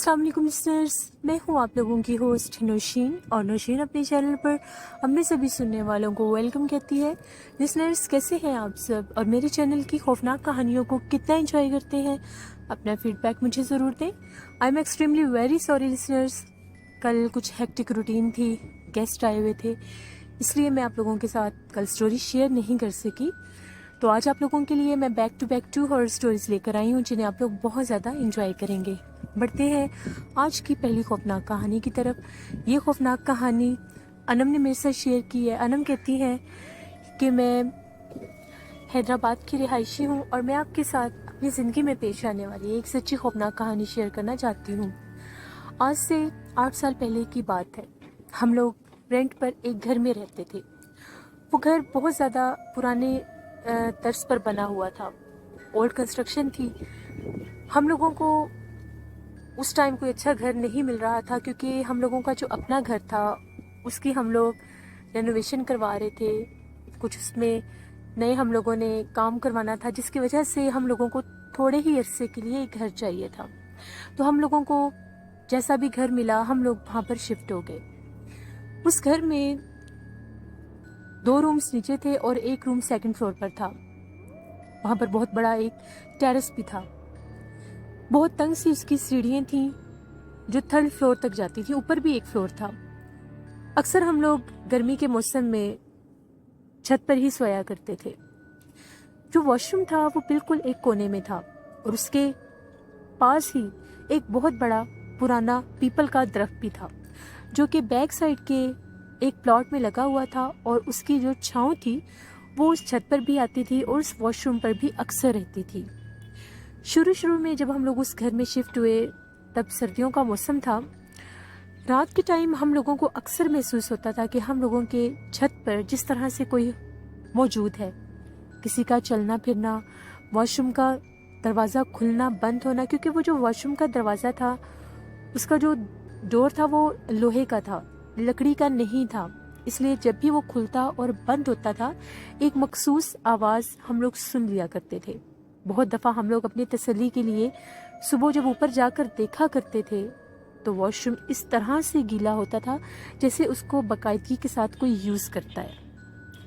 अस्सलाम वालेकुम लिसनर्स, मैं हूं आप लोगों की होस्ट नौशीन और नौशीन अपने चैनल पर अपने सभी सुनने वालों को वेलकम कहती है। लिसनर्स, कैसे हैं आप सब और मेरे चैनल की खौफनाक कहानियों को कितना एंजॉय करते हैं? अपना फीडबैक मुझे ज़रूर दें। I am extremely very sorry listeners, कल कुछ हेक्टिक रूटीन थी, गेस्ट आए हुए थे, इसलिए मैं आप लोगों के साथ कल स्टोरी शेयर नहीं कर सकी। तो आज आप लोगों के लिए मैं बैक टू हॉरर स्टोरीज लेकर आई हूँ जिन्हें आप लोग बहुत ज़्यादा एंजॉय करेंगे। बढ़ते हैं आज की पहली खौफनाक कहानी की तरफ। ये खौफनाक कहानी अनम ने मेरे साथ शेयर की है। अनम कहती है कि मैं हैदराबाद की रिहायशी हूँ और मैं आपके साथ अपनी ज़िंदगी में पेश आने वाली एक सच्ची खौफनाक कहानी शेयर करना चाहती हूँ। आज से 8 साल पहले की बात है। हम लोग रेंट पर एक घर में रहते थे। वो घर बहुत ज़्यादा पुराने तर्ज पर बना हुआ था, ओल्ड कंस्ट्रक्शन थी। हम लोगों को उस टाइम कोई अच्छा घर नहीं मिल रहा था क्योंकि हम लोगों का जो अपना घर था उसकी हम लोग रेनोवेशन करवा रहे थे। कुछ उसमें नए हम लोगों ने काम करवाना था, जिसकी वजह से हम लोगों को थोड़े ही अरसे के लिए एक घर चाहिए था। तो हम लोगों को जैसा भी घर मिला हम लोग वहाँ पर शिफ्ट हो गए। उस घर में 2 रूम्स नीचे थे और एक रूम सेकंड फ्लोर पर था। वहाँ पर बहुत बड़ा एक टेरेस भी था। बहुत तंग सी उसकी सीढ़ियाँ थीं जो 3rd फ्लोर तक जाती थी। ऊपर भी एक फ्लोर था। अक्सर हम लोग गर्मी के मौसम में छत पर ही सोया करते थे। जो वॉशरूम था वो बिल्कुल एक कोने में था और उसके पास ही एक बहुत बड़ा पुराना पीपल का दरख्त भी था जो कि बैक साइड के एक प्लॉट में लगा हुआ था और उसकी जो छांव थी वो उस छत पर भी आती थी और उस वॉशरूम पर भी अक्सर रहती थी। शुरू में जब हम लोग उस घर में शिफ्ट हुए तब सर्दियों का मौसम था। रात के टाइम हम लोगों को अक्सर महसूस होता था कि हम लोगों के छत पर जिस तरह से कोई मौजूद है, किसी का चलना फिरना, वॉशरूम का दरवाज़ा खुलना बंद होना, क्योंकि वो जो वॉशरूम का दरवाज़ा था उसका जो डोर था वो लोहे का था, लकड़ी का नहीं था। इसलिए जब भी वो खुलता और बंद होता था एक मखसूस आवाज़ हम लोग सुन लिया करते थे। बहुत दफ़ा हम लोग अपनी तसल्ली के लिए सुबह जब ऊपर जाकर देखा करते थे तो वॉशरूम इस तरह से गीला होता था जैसे उसको बाकायदगी के साथ कोई यूज़ करता है।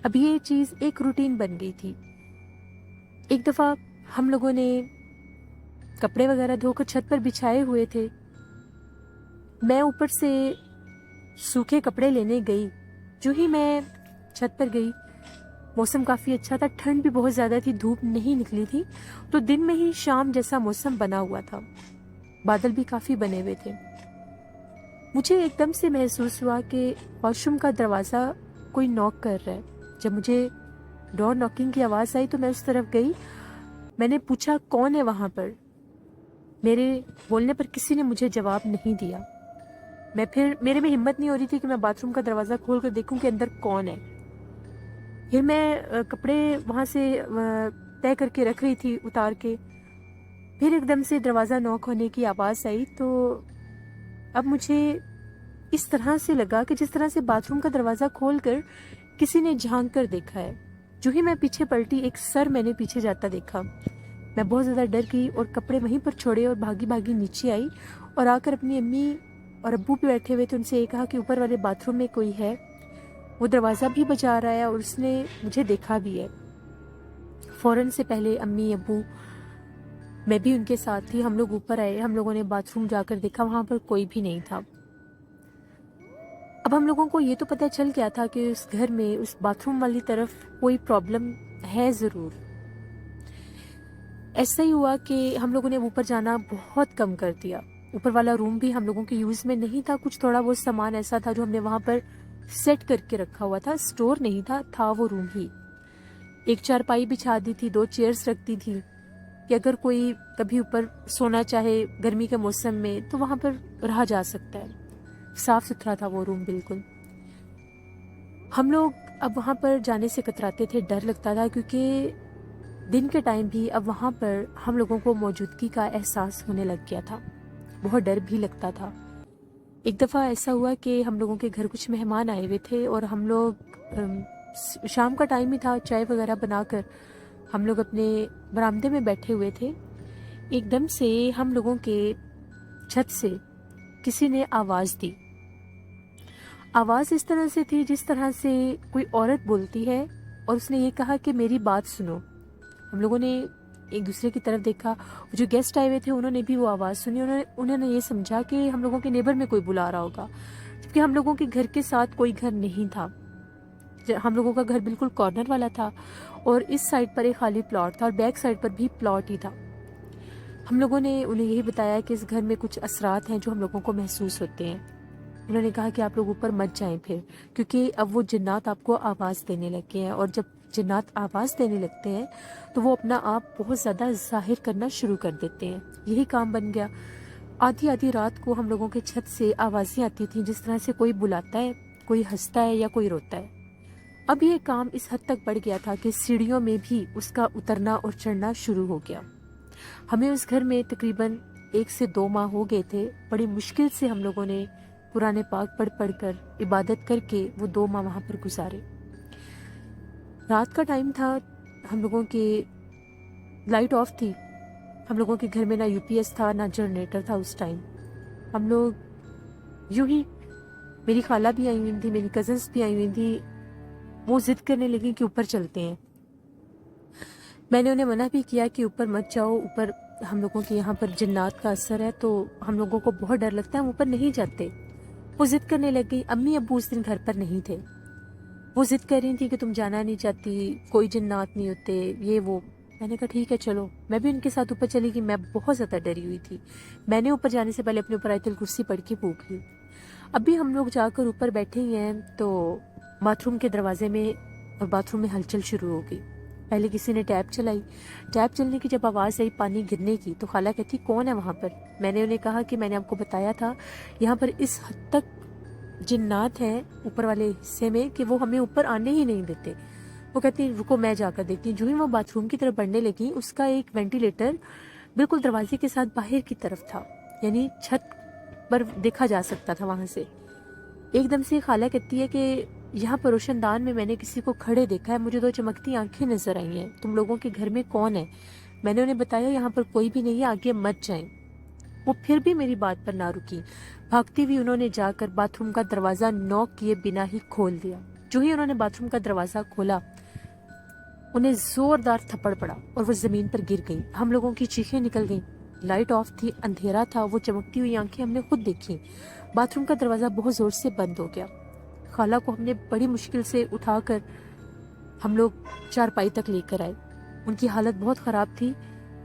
अब ये चीज़ एक रूटीन बन गई थी। एक दफ़ा हम लोगों ने कपड़े वगैरह धोकर छत पर बिछाए हुए थे। मैं ऊपर से सूखे कपड़े लेने गई। जो ही मैं छत पर गई, मौसम काफ़ी अच्छा था, ठंड भी बहुत ज़्यादा थी, धूप नहीं निकली थी, तो दिन में ही शाम जैसा मौसम बना हुआ था, बादल भी काफ़ी बने हुए थे। मुझे एकदम से महसूस हुआ कि वॉशरूम का दरवाज़ा कोई नॉक कर रहा है। जब मुझे डोर नॉकिंग की आवाज़ आई तो मैं उस तरफ गई। मैंने पूछा कौन है वहाँ पर। मेरे बोलने पर किसी ने मुझे जवाब नहीं दिया। मेरे में हिम्मत नहीं हो रही थी कि मैं बाथरूम का दरवाज़ा खोल कर देखूं कि अंदर कौन है। फिर मैं कपड़े वहाँ से तय करके रख रही थी उतार के। फिर एकदम से दरवाज़ा नॉक होने की आवाज़ आई। तो अब मुझे इस तरह से लगा कि जिस तरह से बाथरूम का दरवाज़ा खोल कर किसी ने झांक कर देखा है। जो ही मैं पीछे पलटी एक सर मैंने पीछे जाता देखा। मैं बहुत ज़्यादा डर गई और कपड़े वहीं पर छोड़े और भागी भागी नीचे आई और आकर अपनी अम्मी और अब्बू भी बैठे हुए थे उनसे ये कहा कि ऊपर वाले बाथरूम में कोई है, वो दरवाज़ा भी बजा रहा है और उसने मुझे देखा भी है। फ़ौरन से पहले अम्मी अब्बू, मैं भी उनके साथ थी, हम लोग ऊपर आए। हम लोगों ने बाथरूम जाकर देखा, वहाँ पर कोई भी नहीं था। अब हम लोगों को ये तो पता चल गया था कि उस घर में उस बाथरूम वाली तरफ कोई प्रॉब्लम है ज़रूर। ऐसा ही हुआ कि हम लोगों ने ऊपर जाना बहुत कम कर दिया। ऊपर वाला रूम भी हम लोगों के यूज़ में नहीं था। कुछ थोड़ा बहुत सामान ऐसा था जो हमने वहाँ पर सेट करके रखा हुआ था। स्टोर नहीं था वो रूम ही। एक चारपाई बिछा दी थी, 2 चेयर्स रख दी थी कि अगर कोई कभी ऊपर सोना चाहे गर्मी के मौसम में तो वहाँ पर रहा जा सकता है। साफ सुथरा था वो रूम बिल्कुल। हम लोग अब वहाँ पर जाने से कतराते थे, डर लगता था क्योंकि दिन के टाइम भी अब वहाँ पर हम लोगों को मौजूदगी का एहसास होने लग गया था। बहुत डर भी लगता था। एक दफ़ा ऐसा हुआ कि हम लोगों के घर कुछ मेहमान आए हुए थे और हम लोग शाम का टाइम ही था, चाय वगैरह बनाकर हम लोग अपने बरामदे में बैठे हुए थे। एकदम से हम लोगों के छत से किसी ने आवाज़ दी। आवाज़ इस तरह से थी जिस तरह से कोई औरत बोलती है, और उसने ये कहा कि मेरी बात सुनो। हम लोगों ने एक दूसरे की तरफ देखा। जो गेस्ट आए हुए थे उन्होंने भी वो आवाज़ सुनी। उन्होंने ये समझा कि हम लोगों के नेबर में कोई बुला रहा होगा, जबकि हम लोगों के घर के साथ कोई घर नहीं था। हम लोगों का घर बिल्कुल कॉर्नर वाला था, और इस साइड पर एक खाली प्लॉट था, और बैक साइड पर भी प्लॉट ही था। हम लोगों ने उन्हें यही बताया कि इस घर में कुछ असरात हैं जो हम लोगों को महसूस होते हैं। उन्होंने कहा कि आप लोग ऊपर मत जाएं फिर, क्योंकि अब वो जिन्नात आपको आवाज़ देने लगे हैं, और जब जिन्नात आवाज़ देने लगते हैं तो वो अपना आप बहुत ज़्यादा जाहिर करना शुरू कर देते हैं। यही काम बन गया। आधी आधी रात को हम लोगों के छत से आवाज़ें आती थीं, जिस तरह से कोई बुलाता है, कोई हंसता है या कोई रोता है। अब ये काम इस हद तक बढ़ गया था कि सीढ़ियों में भी उसका उतरना और चढ़ना शुरू हो गया। हमें उस घर में तकरीबन 1 से 2 माह हो गए थे। बड़ी मुश्किल से हम लोगों ने कुरान पाक पढ़ कर इबादत करके वो 2 माह वहाँ पर गुजारे। रात का टाइम था, हम लोगों की लाइट ऑफ थी। हम लोगों के घर में ना यूपीएस था ना जनरेटर था उस टाइम। हम लोग यूं ही, मेरी खाला भी आई हुई थी, मेरी कज़न्स भी आई हुई थी, वो ज़िद करने लगी कि ऊपर चलते हैं। मैंने उन्हें मना भी किया कि ऊपर मत जाओ, ऊपर हम लोगों के यहाँ पर जिन्नात का असर है तो हम लोगों को बहुत डर लगता है, हम ऊपर नहीं जाते। वो ज़िद करने लग गई। अम्मी अब्बू उस दिन घर पर नहीं थे। वो ज़िद कर रही थी कि तुम जाना नहीं चाहती, कोई जिन्नात नहीं होते, ये वो। मैंने कहा ठीक है चलो। मैं भी उनके साथ ऊपर चली गई। मैं बहुत ज़्यादा डरी हुई थी। मैंने ऊपर जाने से पहले अपने ऊपर आयतुल कुर्सी पढ़ के फूंक ली। अभी हम लोग जाकर ऊपर बैठे ही हैं तो बाथरूम के दरवाजे में और बाथरूम में हलचल शुरू हो गई। पहले किसी ने टैप चलाई। टैप चलने की जब आवाज़ आई पानी गिरने की, तो खाला कहती कौन है वहाँ पर। मैंने उन्हें कहा कि मैंने आपको बताया था यहाँ पर इस हद तक जिन्नात हैं ऊपर वाले हिस्से में कि वो हमें ऊपर आने ही नहीं देते। वो कहती रुको मैं जाकर देखती हूँ। जो ही वो बाथरूम की तरफ बढ़ने लगी, उसका एक वेंटिलेटर बिल्कुल दरवाजे के साथ बाहर की तरफ था, यानी छत पर देखा जा सकता था वहाँ से। एकदम से खाला कहती है कि यहाँ पर रोशनदान में मैंने किसी को खड़े देखा है, मुझे 2 चमकती आंखें नजर आई हैं, तुम लोगों के घर में कौन है। मैंने उन्हें बताया यहाँ पर कोई भी नहीं है, आगे मत जाएं। वो फिर भी मेरी बात पर ना रुकी। भागती हुई उन्होंने जाकर बाथरूम का दरवाजा नॉक किए बिना ही खोल दिया। जो ही उन्होंने बाथरूम का दरवाजा खोला, उन्हें जोरदार थप्पड़ पड़ा और वो जमीन पर गिर गई। हम लोगों की चीखें निकल गईं। लाइट ऑफ थी, अंधेरा था, वो चमकती हुई आंखें हमने खुद देखी। बाथरूम का दरवाजा बहुत जोर से बंद हो गया। खाला को हमने बड़ी मुश्किल से उठाकर हम लोग चारपाई तक लेकर आए। उनकी हालत बहुत ख़राब थी।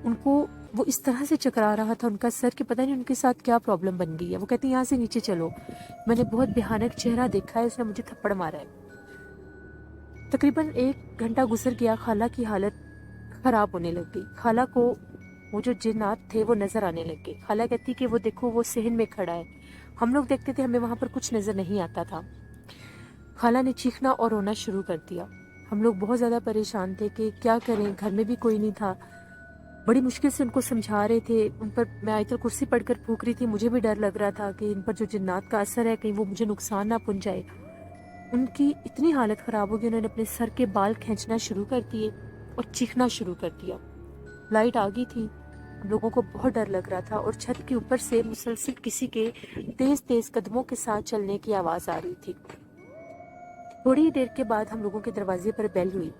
उनको वो इस तरह से चकरा रहा था उनका सर कि पता नहीं उनके साथ क्या प्रॉब्लम बन गई है। वो कहती यहाँ से नीचे चलो। मैंने बहुत भयानक चेहरा देखा है, उसने मुझे थप्पड़ मारा है। तकरीबन 1 घंटा गुजर गया। खाला की हालत ख़राब होने लग गई। खाला को वो जो जिन्नात थे वो नज़र आने लग गए। खाला कहती कि वो देखो वो सहन में खड़ा है। हम लोग देखते थे, हमें वहाँ पर कुछ नज़र नहीं आता था। खाला ने चीखना और रोना शुरू कर दिया। हम लोग बहुत ज़्यादा परेशान थे कि क्या करें, घर में भी कोई नहीं था। बड़ी मुश्किल से उनको समझा रहे थे। उन पर मैं आयतुल कुर्सी पढ़कर फूंक रही थी। मुझे भी डर लग रहा था कि इन पर जो जिन्नात का असर है कहीं वो मुझे नुकसान ना पहुंचाए। उनकी इतनी हालत ख़राब हो गई, उन्होंने अपने सर के बाल खींचना शुरू कर दिए और चीखना शुरू कर दिया। लाइट आ गई थी, हम लोगों को बहुत डर लग रहा था और छत के ऊपर से मुसलसल किसी के तेज़ तेज़ कदमों के साथ चलने की आवाज़ आ रही थी। थोड़ी ही देर के बाद हम लोगों के दरवाजे पर बेल हुई।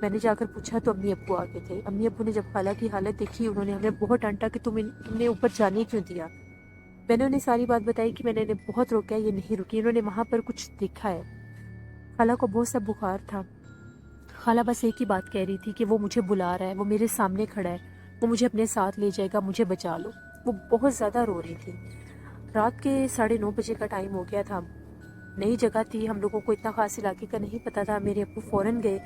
मैंने जाकर पूछा तो अम्मी अब्बू आ गए थे। अम्मी अब्बू ने जब खाला की हालत देखी, उन्होंने हमें बहुत डांटा कि तुमने ऊपर जाने क्यों दिया। मैंने उन्हें सारी बात बताई कि मैंने इन्हें बहुत रोका, ये नहीं रुकी, इन्होंने वहाँ पर कुछ देखा है। खाला को बहुत सा बुखार था। खाला बस एक ही बात कह रही थी कि वो मुझे बुला रहा है, वो मेरे सामने खड़ा है, वो मुझे अपने साथ ले जाएगा, मुझे बचा लो। वो बहुत ज़्यादा रो रही थी। रात के 9:30 बजे का टाइम हो गया था। नई जगह थी, हम लोगों को इतना खास इलाके का नहीं पता था। मेरे अब्बू फ़ौरन गए।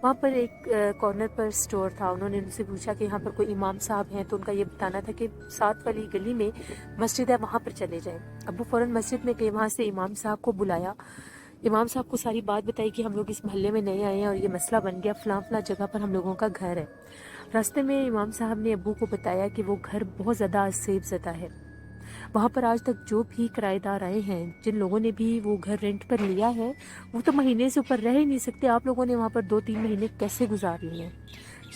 वहाँ पर एक कॉर्नर पर स्टोर था। उन्होंने उनसे पूछा कि यहाँ पर कोई इमाम साहब हैं, तो उनका ये बताना था कि साथ वाली गली में मस्जिद है, वहाँ पर चले जाएं। अब्बू फ़ौरन मस्जिद में गए, वहाँ से इमाम साहब को बुलाया। इमाम साहब को सारी बात बताई कि हम लोग इस मोहल्ले में नए आए हैं और ये मसला बन गया, फ़लाँ फ़लाँ जगह पर हम लोगों का घर है। रास्ते में इमाम साहब ने अब्बू को बताया कि वो घर बहुत ज़्यादा असेब ज़दा है। वहाँ पर आज तक जो भी किराएदार आए हैं, जिन लोगों ने भी वो घर रेंट पर लिया है, वो तो महीने से ऊपर रह ही नहीं सकते। आप लोगों ने वहाँ पर 2-3 महीने कैसे गुजार लिए हैं।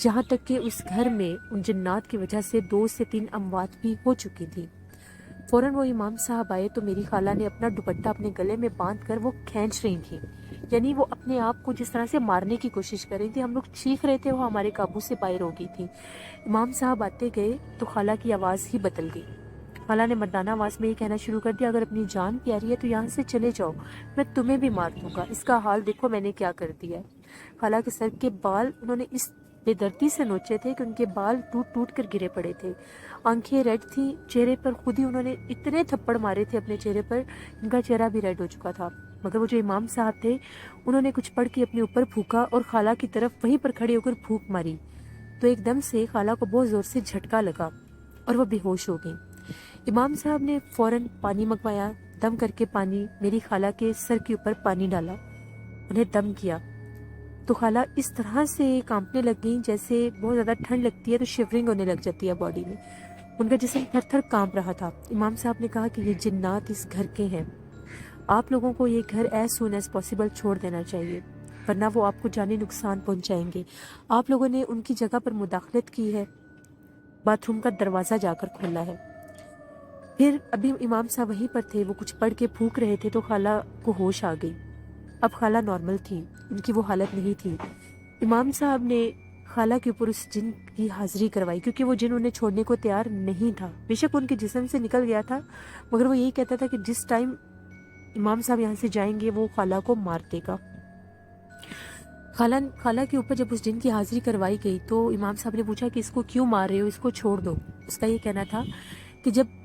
यहाँ तक कि उस घर में उन जिन्नात की वजह से 2 से 3 अमवात भी हो चुकी थी। फ़ौरन वो इमाम साहब आए तो मेरी खाला ने अपना दुपट्टा अपने गले में बांध कर वो खींच रही थी, यानी वो अपने आप को जिस तरह से मारने की कोशिश कर रही थी। हम लोग चीख रहे थे, वो हमारे काबू से बाहर हो गई थी। इमाम साहब आते गए तो खाला की आवाज़ ही बदल गई। खाला ने मर्दाना आवाज़ में ये कहना शुरू कर दिया, अगर अपनी जान प्यारी है तो यहाँ से चले जाओ, मैं तुम्हें भी मार दूंगा, इसका हाल देखो मैंने क्या कर दिया है। खाला के सर के बाल उन्होंने इस बेदर्दी से नोचे थे कि उनके बाल टूट टूट कर गिरे पड़े थे। आंखें रेड थी, चेहरे पर खुद ही उन्होंने इतने थप्पड़ मारे थे अपने चेहरे पर, इनका चेहरा भी रेड हो चुका था। मगर वो जो इमाम साहब थे उन्होंने कुछ पढ़ के अपने ऊपर फूका और खाला की तरफ वहीं पर खड़े होकर फूंक मारी तो एकदम से खाला को बहुत ज़ोर से झटका लगा और वह बेहोश हो गई। इमाम साहब ने फौरन पानी मंगवाया, दम करके पानी मेरी खाला के सर के ऊपर पानी डाला, उन्हें दम किया तो खाला इस तरह से कांपने लग गई जैसे बहुत ज़्यादा ठंड लगती है तो शिवरिंग होने लग जाती है बॉडी में। उनका जिस्म थर थर कांप रहा था। इमाम साहब ने कहा कि ये जिन्नात इस घर के हैं, आप लोगों को ये घर एज सून एज पॉसिबल छोड़ देना चाहिए, वरना वो आपको जानी नुकसान पहुंचाएंगे। आप लोगों ने उनकी जगह पर मुदाखलत की है, बाथरूम का दरवाज़ा जाकर खोला है। फिर अभी इमाम साहब वहीं पर थे, वो कुछ पढ़ के फूंक रहे थे तो खाला को होश आ गई। अब खाला नॉर्मल थी, उनकी वो हालत नहीं थी। इमाम साहब ने खाला के ऊपर उस जिन की हाजिरी करवाई, क्योंकि वो जिन उन्हें छोड़ने को तैयार नहीं था। बेशक उनके जिस्म से निकल गया था, मगर वो यही कहता था कि जिस टाइम इमाम साहब यहाँ से जाएंगे वो खाला को मार देगा। खाला के ऊपर जब उस जिन की हाजिरी करवाई गई तो इमाम साहब ने पूछा कि इसको क्यों मार रहे हो, इसको छोड़ दो। उसका ये कहना था कि जब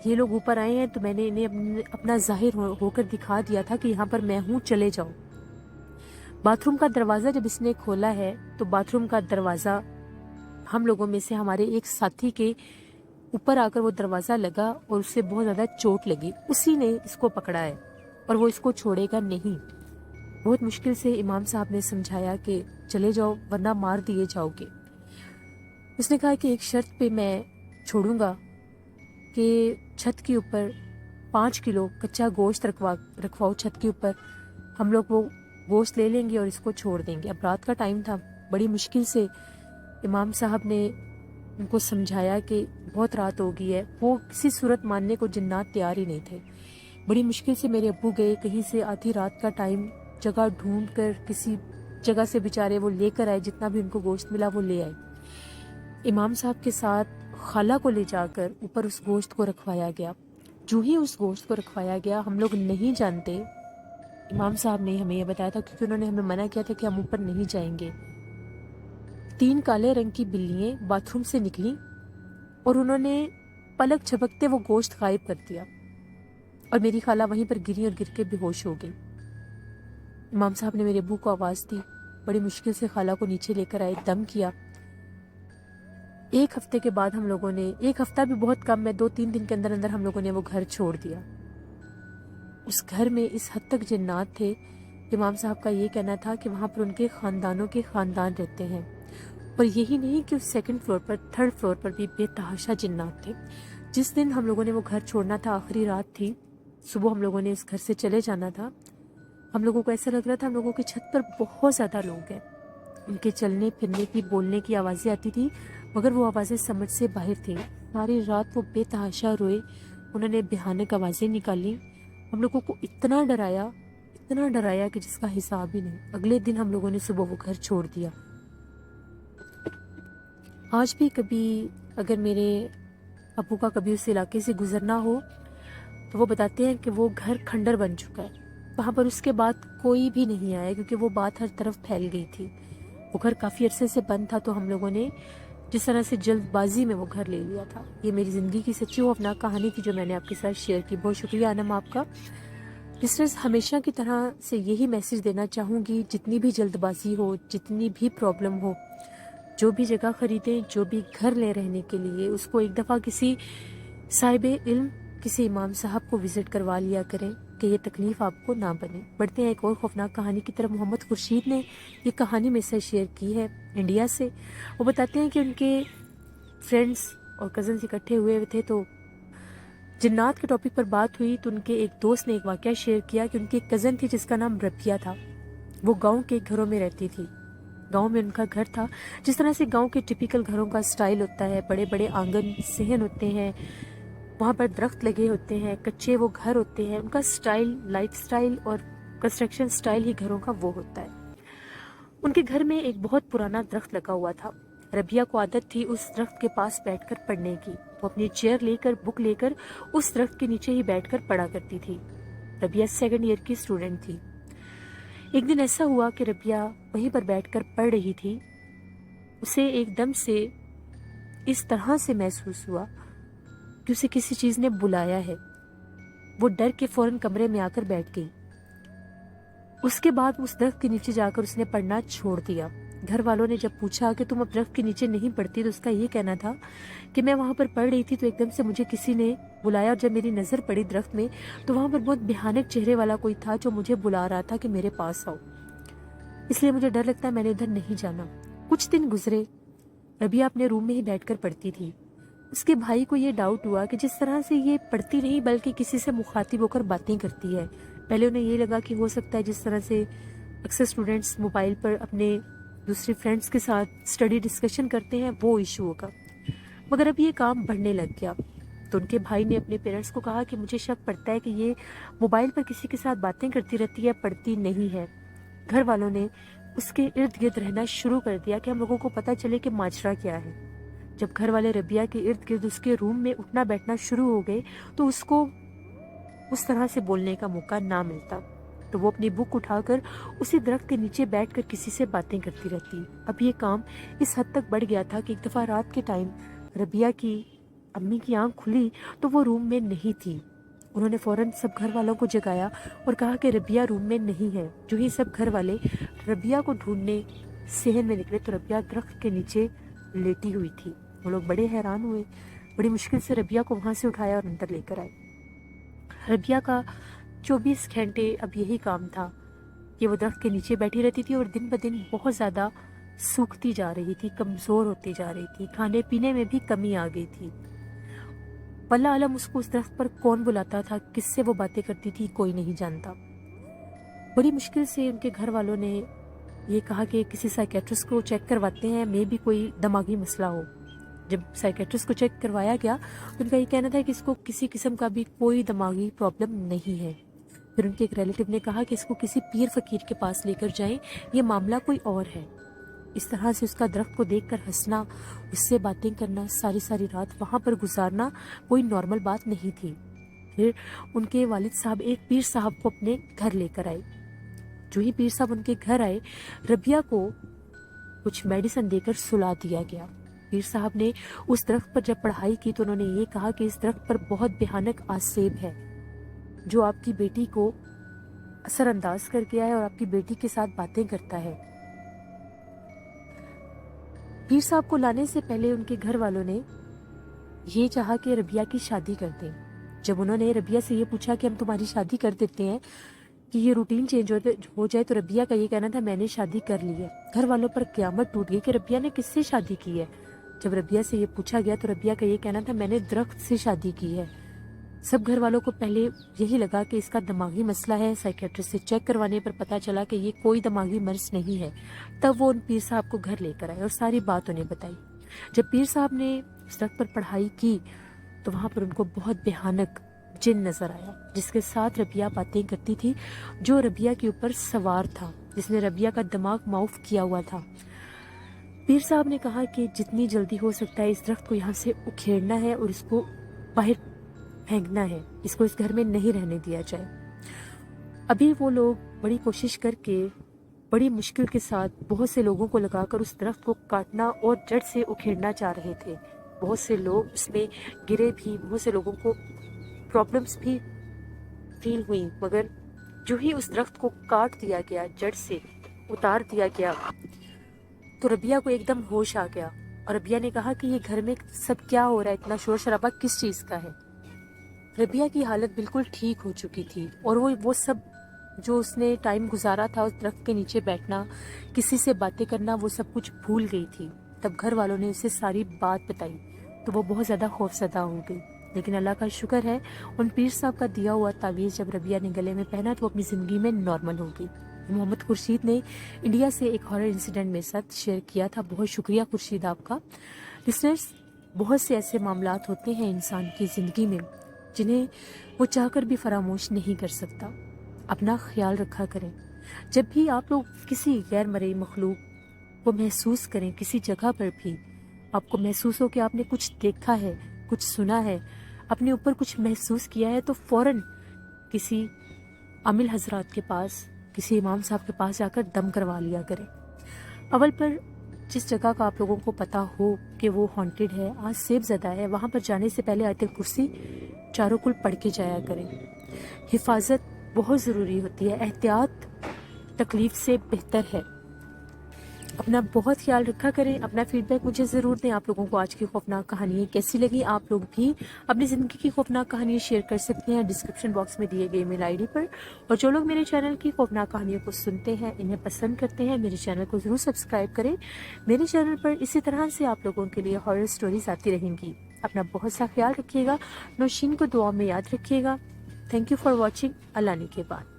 ये लोग ऊपर आए हैं तो मैंने इन्हें अपना जाहिर होकर दिखा दिया था कि यहाँ पर मैं हूँ, चले जाओ। बाथरूम का दरवाज़ा जब इसने खोला है तो बाथरूम का दरवाज़ा हम लोगों में से हमारे एक साथी के ऊपर आकर वो दरवाज़ा लगा और उससे बहुत ज़्यादा चोट लगी। उसी ने इसको पकड़ा है और वो इसको छोड़ेगा नहीं। बहुत मुश्किल से इमाम साहब ने समझाया कि चले जाओ वरना मार दिए जाओगे। उसने कहा कि एक शर्त पे मैं छोड़ूंगा कि छत के ऊपर 5 किलो कच्चा गोश्त रखवाओ छत के ऊपर, हम लोग वो गोश्त ले लेंगे और इसको छोड़ देंगे। अब रात का टाइम था, बड़ी मुश्किल से इमाम साहब ने उनको समझाया कि बहुत रात हो गई है। वो किसी सूरत मानने को जिन्नात तैयार ही नहीं थे। बड़ी मुश्किल से मेरे अब्बू गए, कहीं से आधी रात का टाइम जगह ढूंढ कर किसी जगह से बेचारे वो लेकर आए, जितना भी उनको गोश्त मिला वो ले आए। इमाम साहब के साथ खाला को ले जाकर ऊपर उस गोश्त को रखवाया गया। जो ही उस गोश्त को रखवाया गया, हम लोग नहीं जानते, इमाम साहब ने हमें यह बताया था क्योंकि उन्होंने हमें मना किया था कि हम ऊपर नहीं जाएंगे। 3 काले रंग की बिल्लियां बाथरूम से निकली और उन्होंने पलक झपकते वो गोश्त गायब कर दिया और मेरी खाला वहीं पर गिरी और गिर के बेहोश हो गई। इमाम साहब ने मेरे अब्बू को आवाज़ दी, बड़ी मुश्किल से खाला को नीचे लेकर आए, दम किया। 1 हफ्ते के बाद हम लोगों ने, 1 हफ्ता भी बहुत कम है, 2-3 दिन के अंदर अंदर हम लोगों ने वो घर छोड़ दिया। उस घर में इस हद तक जिन्नात थे, इमाम साहब का ये कहना था कि वहाँ पर उनके ख़ानदानों के ख़ानदान रहते हैं। और यही नहीं कि उस 2nd फ्लोर पर, 3rd फ्लोर पर भी बेतहाशा जिन्नात थे। जिस दिन हम लोगों ने वो घर छोड़ना था, आखिरी रात थी, सुबह हम लोगों ने इस घर से चले जाना था। हम लोगों को ऐसा लग रहा था हम लोगों की छत पर बहुत ज़्यादा लोग हैं। उनके चलने फिरने की, बोलने की आवाज़ें आती थी, मगर वो आवाज़ें समझ से बाहर थी। सारी रात वो बेतहाशा रोए, उन्होंने भयानक आवाज़ें निकाली, हम लोगों को इतना डराया कि जिसका हिसाब ही नहीं। अगले दिन हम लोगों ने सुबह वो घर छोड़ दिया। आज भी कभी अगर मेरे अब्बू का कभी उस इलाके से गुजरना हो तो वो बताते हैं कि वो घर खंडर बन चुका है, वहाँ पर उसके बाद कोई भी नहीं आया क्योंकि वो बात हर तरफ फैल गई थी। वो घर काफ़ी अरसे से बंद था तो हम लोगों ने जिस तरह से जल्दबाजी में वो घर ले लिया था। ये मेरी ज़िंदगी की सच्ची खौफनाक कहानी थी जो मैंने आपके साथ शेयर की। बहुत शुक्रिया अनम आपका। लिसनर्स, हमेशा की तरह से यही मैसेज देना चाहूँगी, जितनी भी जल्दबाजी हो, जितनी भी प्रॉब्लम हो, जो भी जगह खरीदें, जो भी घर ले रहने के लिए, उसको एक दफ़ा किसी साहिब इल्म, किसी इमाम साहब को विज़िट करवा लिया करें कि ये तकलीफ़ आपको ना बने। बढ़ते हैं एक और खौफनाक कहानी की तरफ। मोहम्मद खुर्शीद ने ये कहानी मेरे साथ शेयर की है इंडिया से। वो बताते हैं कि उनके फ्रेंड्स और कज़न्स इकट्ठे हुए थे तो जिन्नात के टॉपिक पर बात हुई तो उनके एक दोस्त ने एक वाक़या शेयर किया कि उनकी एक कज़न थी जिसका नाम रबिया था। वो गाँव के घरों में रहती थी। गांव में उनका घर था, जिस तरह से गांव के टिपिकल घरों का स्टाइल होता है, बड़े बड़े आंगन, सहन होते हैं, वहाँ पर दरख्त लगे होते हैं, कच्चे वो घर होते हैं, उनका स्टाइल, लाइफ स्टाइल और कंस्ट्रक्शन स्टाइल ही घरों का वो होता है। उनके घर में एक बहुत पुराना दरख्त लगा हुआ था। रबिया को आदत थी उस दरख्त के पास बैठकर पढ़ने की। वो अपनी चेयर लेकर, बुक लेकर उस दरख्त के नीचे ही बैठकर पढ़ा करती थी। रबिया 2nd ईयर की स्टूडेंट थी। एक दिन ऐसा हुआ कि रबिया वहीं पर बैठकर पढ़ रही थी। उसे एकदम से इस तरह से महसूस हुआ कि उसे किसी चीज ने बुलाया है। वो डर के फौरन कमरे में आकर बैठ गई। उसके बाद उस दरख्त के नीचे जाकर उसने पढ़ना छोड़ दिया। घर वालों ने जब पूछा कि तुम अब दरख्त के नीचे नहीं पढ़ती, तो उसका ये कहना था कि मैं वहां पर पढ़ रही थी तो एकदम से मुझे किसी ने बुलाया, और जब मेरी नजर पड़ी दरख्त में तो वहां पर बहुत भयानक चेहरे वाला कोई था जो मुझे बुला रहा था कि मेरे पास आओ, इसलिए मुझे डर लगता है, मैंने इधर नहीं जाना। कुछ दिन गुजरे। रबिया अपने रूम में ही बैठकर पढ़ती थी। उसके भाई को ये डाउट हुआ कि जिस तरह से ये पढ़ती नहीं बल्कि किसी से मुखातिब होकर बातें करती है। पहले उन्हें ये लगा कि हो सकता है जिस तरह से अक्सर स्टूडेंट्स मोबाइल पर अपने दूसरे फ्रेंड्स के साथ स्टडी डिस्कशन करते हैं वो इशू होगा, मगर अब ये काम बढ़ने लग गया। तो उनके भाई ने अपने पेरेंट्स को कहा कि मुझे शक पड़ता है कि ये मोबाइल पर किसी के साथ बातें करती रहती है, पढ़ती नहीं है। घर वालों ने उसके इर्द गिर्द रहना शुरू कर दिया कि हम लोगों को पता चले कि माजरा क्या है। जब घर वाले रबिया के इर्द गिर्द उसके रूम में उठना बैठना शुरू हो गए तो उसको उस तरह से बोलने का मौका ना मिलता, तो वो अपनी बुक उठाकर उसी दरख्त के नीचे बैठकर किसी से बातें करती रहती। अब ये काम इस हद तक बढ़ गया था कि एक दफ़ा रात के टाइम रबिया की अम्मी की आंख खुली तो वो रूम में नहीं थी। उन्होंने फौरन सब घर वालों को जगाया और कहा कि रबिया रूम में नहीं है। जो ही सब घर वाले रबिया को ढूंढने सहन में निकले तो रबिया दरख्त के नीचे लेटी हुई थी। वो लोग बड़े हैरान हुए, बड़ी मुश्किल से रबिया को वहाँ से उठाया और अंदर लेकर आए। रबिया का 24 घंटे अब यही काम था कि वो दरख्त के नीचे बैठी रहती थी और दिन ब दिन बहुत ज़्यादा सूखती जा रही थी, कमज़ोर होती जा रही थी, खाने पीने में भी कमी आ गई थी। वल्लाह आलम उसको उस दरख्त पर कौन बुलाता था, किससे वो बातें करती थी, कोई नहीं जानता। बड़ी मुश्किल से उनके घर वालों ने ये कहा कि किसी साइकेट्रिस्ट को चेक करवाते हैं, मे भी कोई दिमागी मसला हो। जब साइकेट्रिस्ट को चेक करवाया गया तो उनका ये कहना था कि इसको किसी किस्म का भी कोई दिमागी प्रॉब्लम नहीं है। फिर उनके एक रिलेटिव ने कहा कि इसको किसी पीर फकीर के पास लेकर जाएं, ये मामला कोई और है। इस तरह से उसका दरख्त को देखकर हंसना, उससे बातें करना, सारी सारी रात वहाँ पर गुजारना कोई नॉर्मल बात नहीं थी। फिर उनके वालिद साहब एक पीर साहब को अपने घर लेकर आए। जो ही पीर साहब उनके घर आए, रबिया को कुछ मेडिसिन देकर सुला दिया गया। पीर साहब ने उस दरख्त पर जब पढ़ाई की तो उन्होंने ये कहा कि इस दरख्त पर बहुत भयानक आसेब है जो आपकी बेटी को असरअंदाज कर गया है और आपकी बेटी के साथ बातें करता है। पीर साहब को लाने से पहले उनके घर वालों ने ये चाहा कि रबिया की शादी कर दें। जब उन्होंने रबिया से ये पूछा कि हम तुम्हारी शादी कर देते हैं कि ये रूटीन चेंज हो जाए, तो रबिया का ये कहना था मैंने शादी कर ली है। घर वालों पर क़यामत टूट गई कि रबिया ने किससे शादी की है। जब रबिया से ये पूछा गया तो रबिया का ये कहना था मैंने दरख्त से शादी की है। सब घर वालों को पहले यही लगा कि इसका दिमागी मसला है। साइकेट्रिस्ट से चेक करवाने पर पता चला कि ये कोई दिमागी मर्ज नहीं है। तब वो उन पीर साहब को घर लेकर आए और सारी बात उन्हें बताई। जब पीर साहब ने इस दरख्त पर पढ़ाई की तो वहाँ पर उनको बहुत भयानक जिन नजर आया जिसके साथ रबिया बातें करती थी, जो रबिया के ऊपर सवार था, जिसने रबिया का दिमाग माउफ किया हुआ था। पीर साहब ने कहा कि जितनी जल्दी हो सकता है इस दरख्त को यहाँ से उखेड़ना है और इसको बाहर फेंकना है, इसको इस घर में नहीं रहने दिया जाए। अभी वो लोग बड़ी कोशिश करके बड़ी मुश्किल के साथ बहुत से लोगों को लगाकर उस दरख्त को काटना और जड़ से उखेड़ना चाह रहे थे। बहुत से लोग उसमें गिरे भी, बहुत से लोगों को प्रॉब्लम्स भी फील हुई, मगर जो ही उस दरख्त को काट दिया गया, जड़ से उतार दिया गया, तो रबिया को एकदम होश आ गया और रबिया ने कहा कि ये घर में सब क्या हो रहा है, इतना शोर शराबा किस चीज़ का है। रबिया की हालत बिल्कुल ठीक हो चुकी थी और वो सब जो उसने टाइम गुजारा था उस दरख्त के नीचे बैठना, किसी से बातें करना, वो सब कुछ भूल गई थी। तब घर वालों ने उसे सारी बात बताई तो वो बहुत ज़्यादा खौफजदा हो गई। लेकिन अल्लाह का शुक्र है, उन पीर साहब का दिया हुआ तावीज़ जब रबिया ने गले में पहना तो अपनी ज़िंदगी में नॉर्मल हो गई। मोहम्मद खुर्शीद ने इंडिया से एक हॉरर इंसिडेंट मेरे साथ शेयर किया था। बहुत शुक्रिया खुर्शीद आपका। लिसनर्स, بہت سے ایسے معاملات ہوتے ہیں انسان کی زندگی میں جنہیں وہ چاہ کر بھی فراموش نہیں کر سکتا. اپنا خیال رکھا کریں. جب بھی آپ لوگ کسی غیر مرئی مخلوق کو محسوس کریں، کسی جگہ پر بھی آپ کو محسوس ہو کہ آپ نے کچھ دیکھا ہے، کچھ سنا ہے، اپنے اوپر کچھ محسوس کیا ہے، تو فوراً کسی عامل حضرات کے پاس، کسی امام صاحب کے پاس جا کر دم کروا لیا کریں. اول پر جس جگہ کا آپ لوگوں کو پتہ ہو کہ وہ ہانٹیڈ ہے، آج سیب زدہ ہے، وہاں پر جانے سے پہلے آیت الکرسی چاروں کل پڑھ کے جایا کریں. حفاظت بہت ضروری ہوتی ہے، احتیاط تکلیف سے بہتر ہے. اپنا بہت خیال رکھا کریں. اپنا فیڈ بیک مجھے ضرور دیں. آپ لوگوں کو آج کی خوفناک کہانی کیسی لگی؟ آپ لوگ بھی اپنی زندگی کی خوفناک کہانی شیئر کر سکتے ہیں ڈسکرپشن باکس میں دیے گئے میل آئی ڈی پر. اور جو لوگ میرے چینل کی خوفناک کہانیوں کو سنتے ہیں، انہیں پسند کرتے ہیں، میرے چینل کو ضرور سبسکرائب کریں. میرے چینل پر اسی طرح سے آپ لوگوں کے لیے ہارر سٹوریز آتی رہیں گی. اپنا بہت سا خیال رکھیے گا. نوشین کو دعا میں یاد رکھیے گا. Thank you for watching. اللہ نے کے بعد.